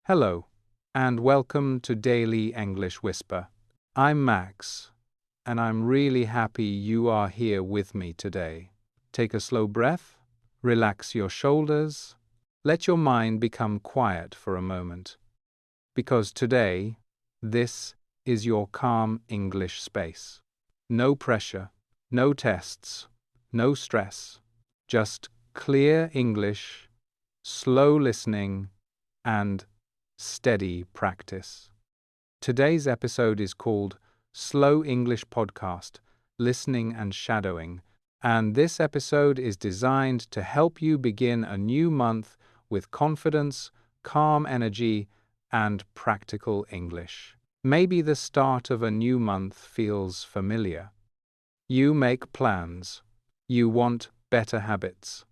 Hello, and welcome to Daily English Whisper. I'm Max, and I'm really happy you are here with me today. Take a slow breath, relax your shoulders, let your mind become quiet for a moment. Because today, this is your calm English space. No pressure, no tests, no stress, just clear English, slow listening, and steady practice. Today's episode is called Slow English Podcast, Listening and Shadowing, and this episode is designed to help you begin a new month with confidence, calm energy, and practical English. Maybe the start of a new month feels familiar. You make plans. You want better habits.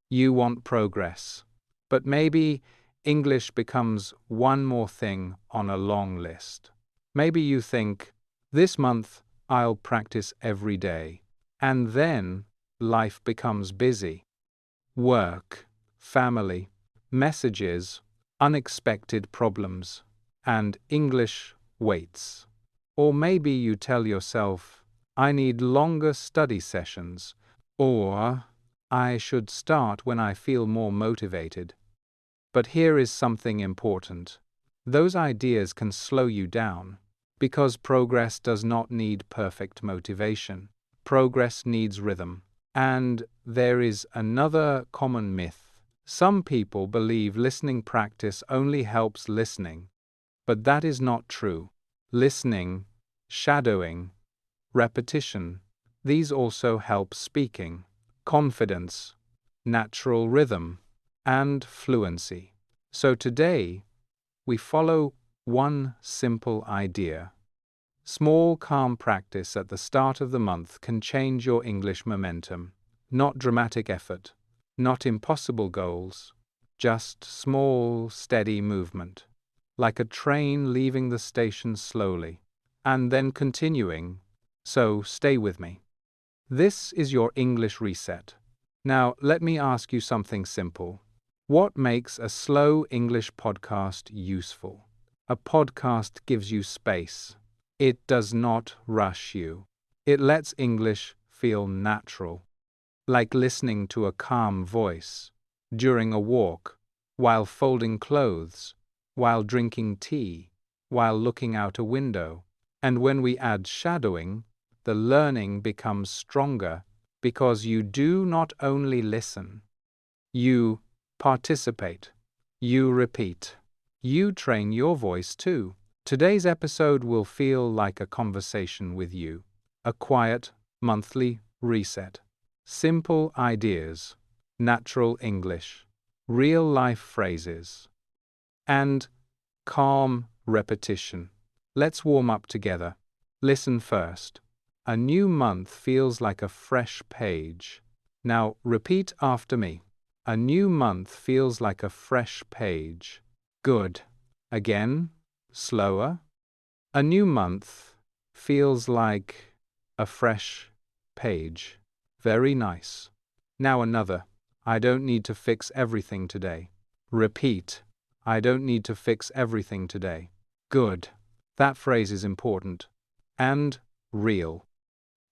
You want progress. But maybe English becomes one more thing on a long list. Maybe you think, this month I'll practice every day. And then life becomes busy. Work, family, messages, unexpected problems, and English waits. Or maybe you tell yourself, I need longer study sessions, or I should start when I feel more motivated. But here is something important. Those ideas can slow you down, because progress does not need perfect motivation. Progress needs rhythm. And there is another common myth. Some people believe listening practice only helps listening, but that is not true. Listening, shadowing, repetition, these also help speaking, confidence, natural rhythm, and fluency. So today, we follow one simple idea. Small, calm practice at the start of the month can change your English momentum. Not dramatic effort, not impossible goals, just small, steady movement. Like a train leaving the station slowly, and then continuing. So stay with me. This is your English reset. Now, let me ask you something simple. What makes a slow English podcast useful? A podcast gives you space. It does not rush you. It lets English feel natural, like listening to a calm voice, during a walk, while folding clothes, while drinking tea, while looking out a window. And when we add shadowing, the learning becomes stronger because you do not only listen, you participate, you repeat, you train your voice too. Today's episode will feel like a conversation with you, a quiet, monthly reset. Simple ideas, natural English, real-life phrases, and calm repetition. Let's warm up together. Listen first. A new month feels like a fresh page. Now repeat after me. A new month feels like a fresh page. Good. Again, slower. A new month feels like a fresh page. Very nice. Now another. I don't need to fix everything today. Repeat. I don't need to fix everything today. Good. That phrase is important. And real.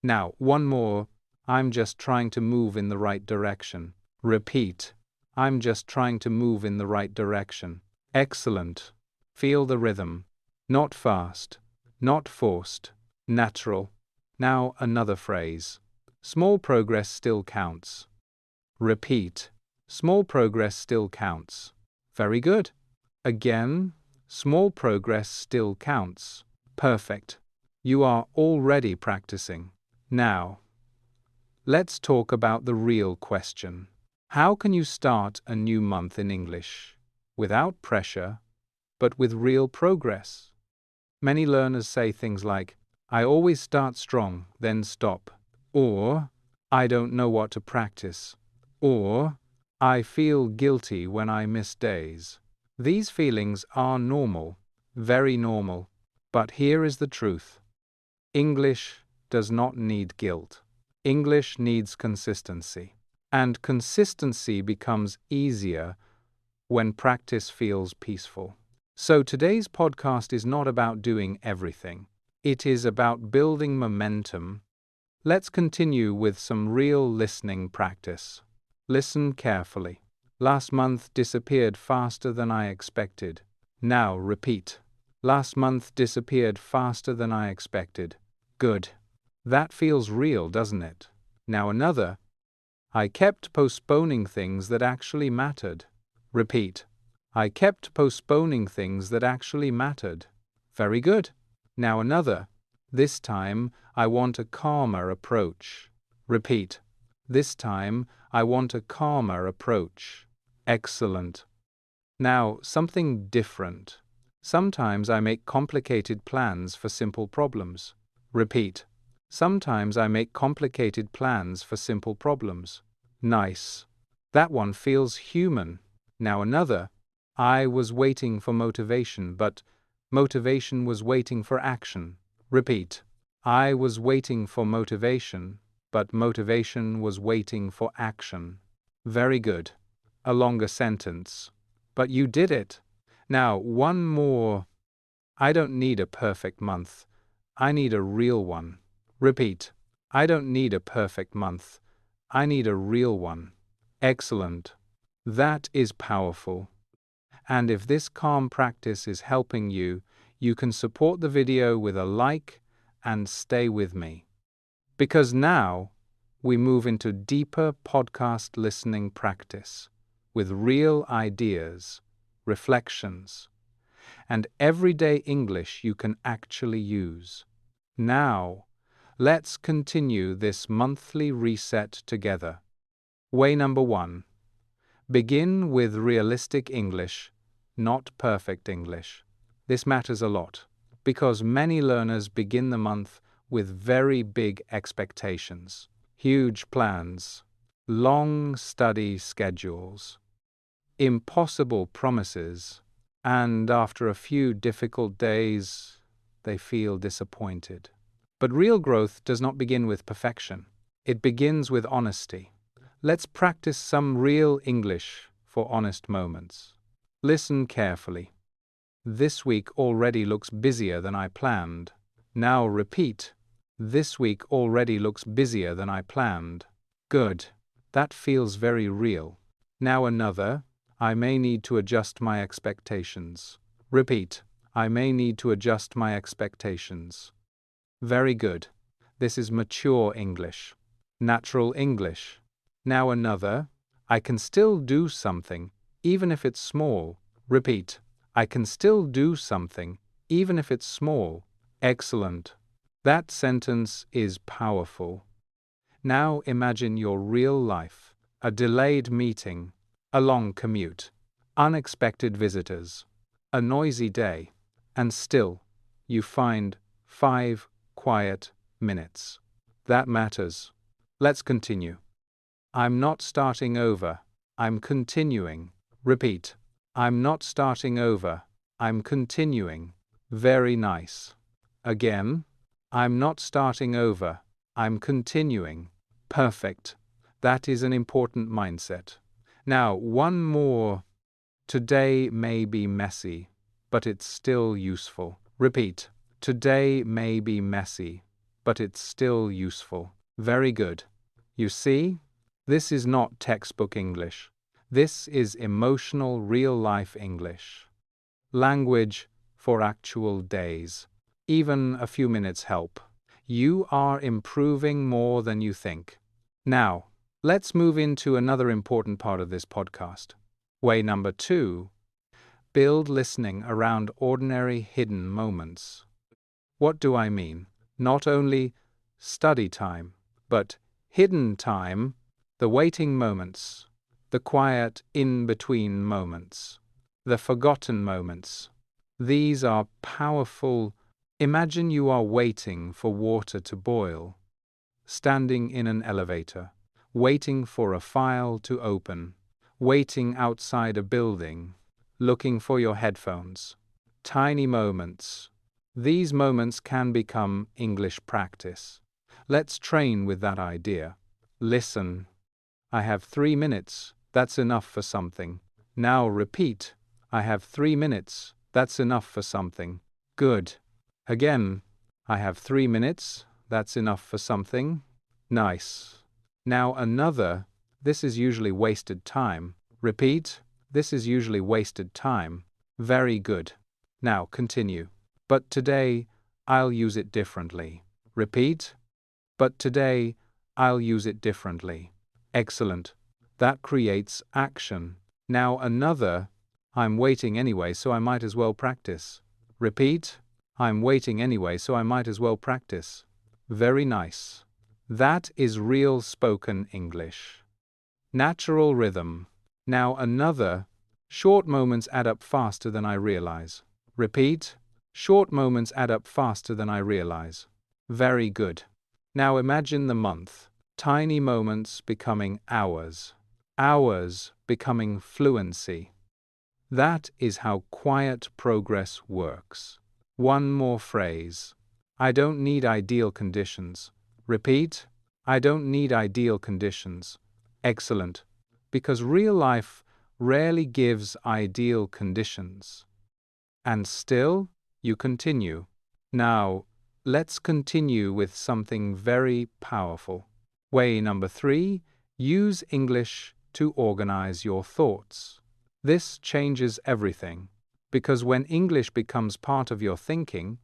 Now, one more. I'm just trying to move in the right direction. Repeat. I'm just trying to move in the right direction. Excellent. Feel the rhythm. Not fast. Not forced. Natural. Now another phrase. Small progress still counts. Repeat. Small progress still counts. Very good. Again, small progress still counts. Perfect. You are already practicing. Now, let's talk about the real question. How can you start a new month in English without pressure, but with real progress? Many learners say things like, I always start strong, then stop, or I don't know what to practice, or I feel guilty when I miss days. These feelings are normal, very normal, but here is the truth. English does not need guilt. English needs consistency. And consistency becomes easier when practice feels peaceful. So today's podcast is not about doing everything. It is about building momentum. Let's continue with some real listening practice. Listen carefully. Last month disappeared faster than I expected. Now repeat. Last month disappeared faster than I expected. Good. That feels real, doesn't it? Now another. I kept postponing things that actually mattered. Repeat. I kept postponing things that actually mattered. Very good. Now another. This time, I want a calmer approach. Repeat. This time, I want a calmer approach. Excellent. Now, something different. Sometimes I make complicated plans for simple problems. Repeat. Sometimes I make complicated plans for simple problems. Nice. That one feels human. Now another. I was waiting for motivation, but motivation was waiting for action. Repeat. I was waiting for motivation, but motivation was waiting for action. Very good. A longer sentence. But you did it. Now, one more. I don't need a perfect month. I need a real one. Repeat. I don't need a perfect month. I need a real one. Excellent. That is powerful. And if this calm practice is helping you, you can support the video with a like and stay with me. Because now we move into deeper podcast listening practice with real ideas, reflections, and everyday English you can actually use. Now, let's continue this monthly reset together. Way number 1. Begin with realistic English, not perfect English. This matters a lot because many learners begin the month with very big expectations, huge plans, long study schedules, impossible promises, and after a few difficult days, they feel disappointed. But real growth does not begin with perfection. It begins with honesty. Let's practice some real English for honest moments. Listen carefully. This week already looks busier than I planned. Now repeat. This week already looks busier than I planned. Good. That feels very real. Now another. I may need to adjust my expectations. Repeat. I may need to adjust my expectations. Very good. This is mature English. Natural English. Now another. I can still do something, even if it's small. Repeat. I can still do something, even if it's small. Excellent. That sentence is powerful. Now imagine your real life. A delayed meeting, a long commute, unexpected visitors, a noisy day, and still you find 5 quiet minutes. That matters. Let's continue. I'm not starting over. I'm continuing. Repeat. I'm not starting over. I'm continuing. Very nice. Again. I'm not starting over. I'm continuing. Perfect. That is an important mindset. Now, one more. Today may be messy, but it's still useful. Repeat. Today may be messy, but it's still useful. Very good. You see? This is not textbook English. This is emotional, real-life English. Language for actual days. Even a few minutes help. You are improving more than you think. Now, let's move into another important part of this podcast. Way number 2. Build listening around ordinary hidden moments. What do I mean? Not only study time, but hidden time, the waiting moments, the quiet in-between moments, the forgotten moments. These are powerful. Imagine you are waiting for water to boil, standing in an elevator, waiting for a file to open, waiting outside a building, looking for your headphones. Tiny moments. These moments can become English practice. Let's train with that idea. Listen. I have 3 minutes. That's enough for something. Now repeat. I have 3 minutes. That's enough for something. Good. Again, I have 3 minutes. That's enough for something. Nice. Now another. This is usually wasted time. Repeat. This is usually wasted time. Very good. Now continue. But today, I'll use it differently. Repeat. But today, I'll use it differently. Excellent. That creates action. Now another. I'm waiting anyway, so I might as well practice. Repeat. I'm waiting anyway, so I might as well practice. Very nice. That is real spoken English. Natural rhythm. Now another. Short moments add up faster than I realize. Repeat. Short moments add up faster than I realize. Very good. Now imagine the month. Tiny moments becoming hours. Hours becoming fluency. That is how quiet progress works. One more phrase. I don't need ideal conditions. Repeat. I don't need ideal conditions. Excellent. Because real life rarely gives ideal conditions. And still, you continue. Now, let's continue with something very powerful. Way number 3, use English to organize your thoughts. This changes everything, because when English becomes part of your thinking,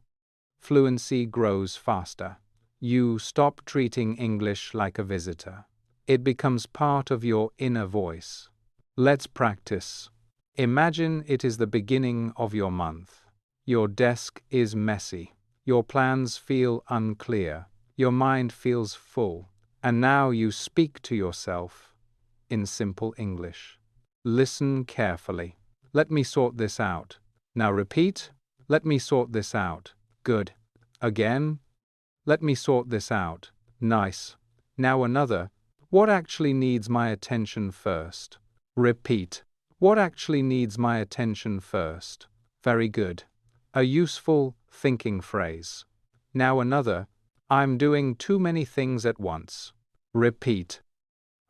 fluency grows faster. You stop treating English like a visitor. It becomes part of your inner voice. Let's practice. Imagine it is the beginning of your month. Your desk is messy. Your plans feel unclear. Your mind feels full. And now you speak to yourself in simple English. Listen carefully. Let me sort this out. Now repeat. Let me sort this out. Good. Again. Let me sort this out. Nice. Now another. What actually needs my attention first? Repeat. What actually needs my attention first? Very good. A useful thinking phrase. Now another. I'm doing too many things at once. Repeat.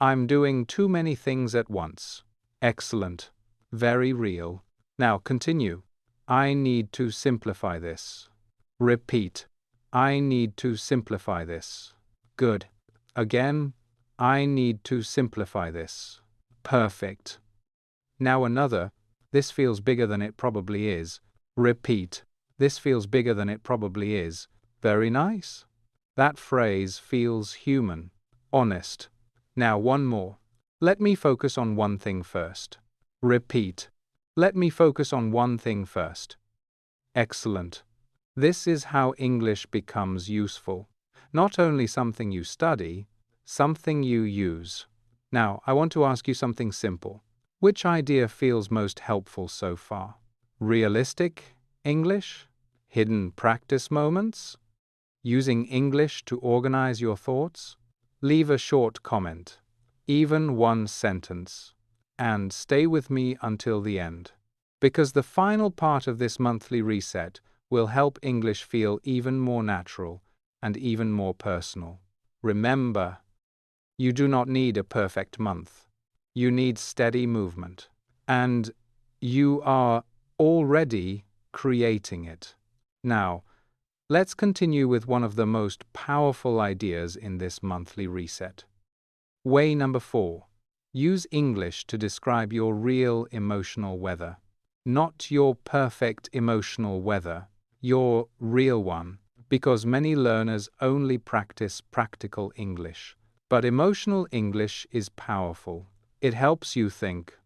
I'm doing too many things at once. Excellent. Very real. Now continue. I need to simplify this. Repeat. I need to simplify this. Good. Again. I need to simplify this. Perfect. Now another. This feels bigger than it probably is. Repeat. This feels bigger than it probably is. Very nice. That phrase feels human, honest. Now one more. Let me focus on one thing first. Repeat. Let me focus on one thing first. Excellent. This is how English becomes useful. Not only something you study, something you use. Now, I want to ask you something simple. Which idea feels most helpful so far? Realistic English? Hidden practice moments? Using English to organize your thoughts? Leave a short comment, even one sentence, and stay with me until the end. Because the final part of this monthly reset will help English feel even more natural and even more personal. Remember, you do not need a perfect month. You need steady movement. And you are already creating it. Now, let's continue with one of the most powerful ideas in this monthly reset. Way number 4. Use English to describe your real emotional weather. Not your perfect emotional weather, your real one, because many learners only practice practical English. But emotional English is powerful. It helps you think.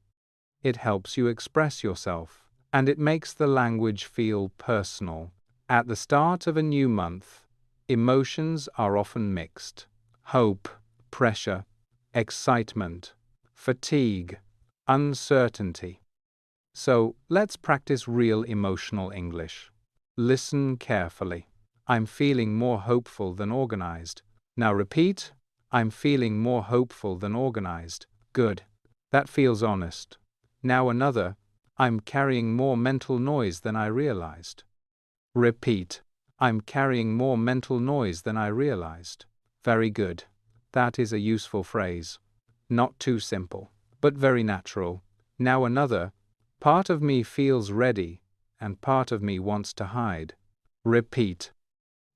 It helps you express yourself. And it makes the language feel personal. At the start of a new month, emotions are often mixed. Hope, pressure, excitement, fatigue, uncertainty. So let's practice real emotional English. Listen carefully. I'm feeling more hopeful than organized. Now repeat. I'm feeling more hopeful than organized. Good. That feels honest. Now another. I'm carrying more mental noise than I realized. Repeat. I'm carrying more mental noise than I realized. Very good. That is a useful phrase. Not too simple, but very natural. Now another. Part of me feels ready, and part of me wants to hide. Repeat.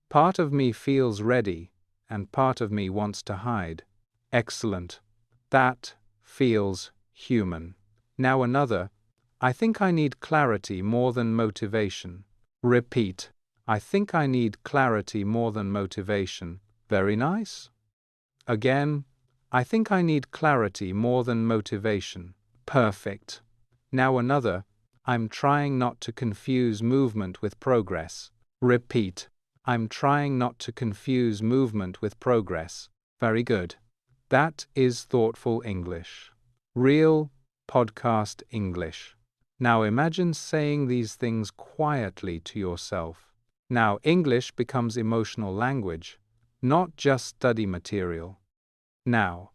Part of me feels ready, and part of me wants to hide. Excellent. That feels human. Now another. I think I need clarity more than motivation. Repeat. I think I need clarity more than motivation. Very nice. Again. I think I need clarity more than motivation. Perfect. Now another. I'm trying not to confuse movement with progress. Repeat. I'm trying not to confuse movement with progress. Very good. That is thoughtful English. Real podcast English. Now imagine saying these things quietly to yourself. Now English becomes emotional language, not just study material. Now,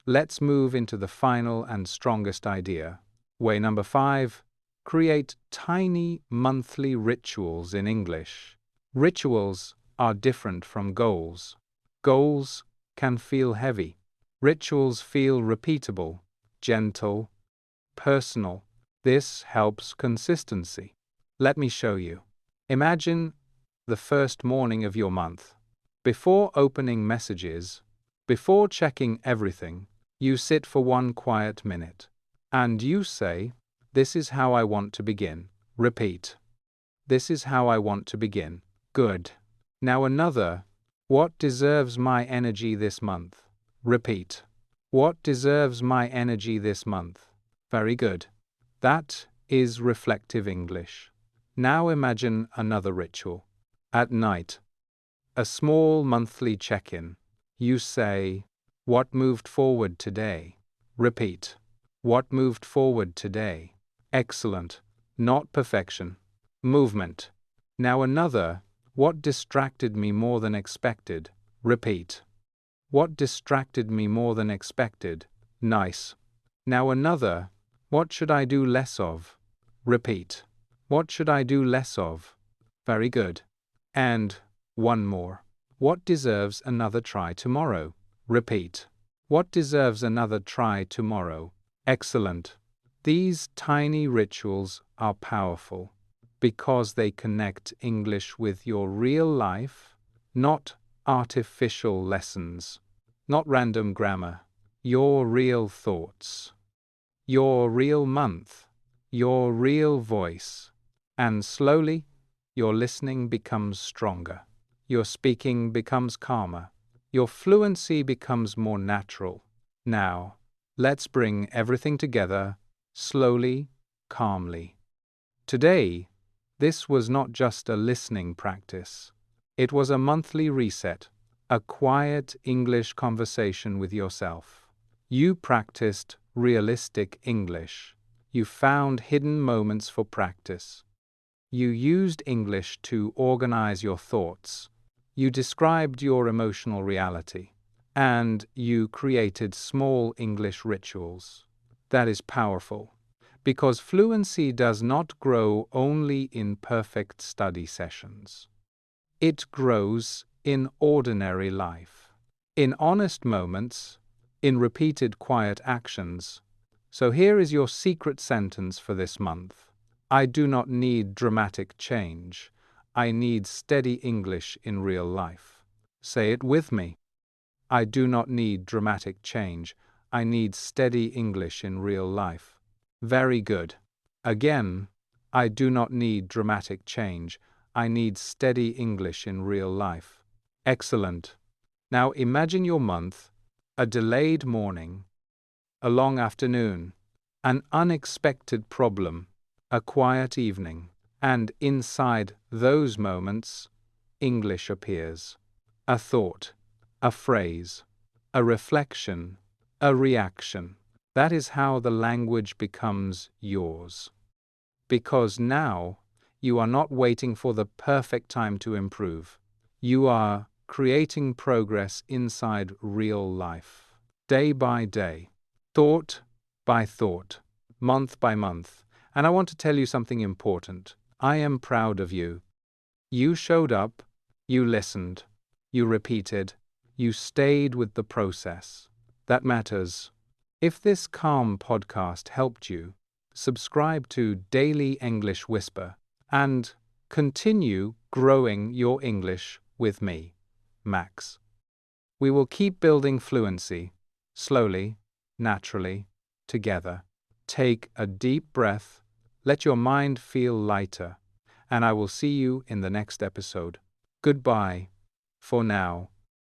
let's move into the final and strongest idea. Way number 5. Create tiny monthly rituals in English. Rituals are different from goals. Goals can feel heavy. Rituals feel repeatable, gentle, personal. This helps consistency. Let me show you. Imagine the first morning of your month. Before opening messages, before checking everything, you sit for 1 quiet minute. And you say, "This is how I want to begin." Repeat. This is how I want to begin. Good. Now another. What deserves my energy this month? Repeat. What deserves my energy this month? Very good. That is reflective English. Now imagine another ritual. At night, a small monthly check-in. You say, "What moved forward today?" Repeat. What moved forward today? Excellent. Not perfection. Movement. Now another. What distracted me more than expected? Repeat. What distracted me more than expected? Nice. Now another. What should I do less of? Repeat. What should I do less of? Very good. And one more. What deserves another try tomorrow? Repeat. What deserves another try tomorrow? Excellent. These tiny rituals are powerful because they connect English with your real life, not artificial lessons, not random grammar, your real thoughts, your real month, your real voice. And slowly, your listening becomes stronger, your speaking becomes calmer, your fluency becomes more natural. Now, let's bring everything together, slowly, calmly. Today, this was not just a listening practice. It was a monthly reset, a quiet English conversation with yourself. You practiced realistic English. You found hidden moments for practice. You used English to organize your thoughts. You described your emotional reality. And you created small English rituals. That is powerful, because fluency does not grow only in perfect study sessions. It grows in ordinary life, in honest moments, in repeated quiet actions. So here is your secret sentence for this month. I do not need dramatic change. I need steady English in real life. Say it with me. I do not need dramatic change. I need steady English in real life. Very good. Again, I do not need dramatic change. I need steady English in real life. Excellent. Now imagine your month, a delayed morning, a long afternoon, an unexpected problem, a quiet evening, and inside those moments, English appears. A thought, a phrase, a reflection, a reaction. That is how the language becomes yours. Because now you are not waiting for the perfect time to improve. You are creating progress inside real life, day by day, thought by thought, month by month. And I want to tell you something important. I am proud of you. You showed up, you listened, you repeated, you stayed with the process. That matters. If this calm podcast helped you, subscribe to Daily English Whisper and continue growing your English with me, Max. We will keep building fluency, slowly, naturally, together. Take a deep breath, let your mind feel lighter, and I will see you in the next episode. Goodbye for now.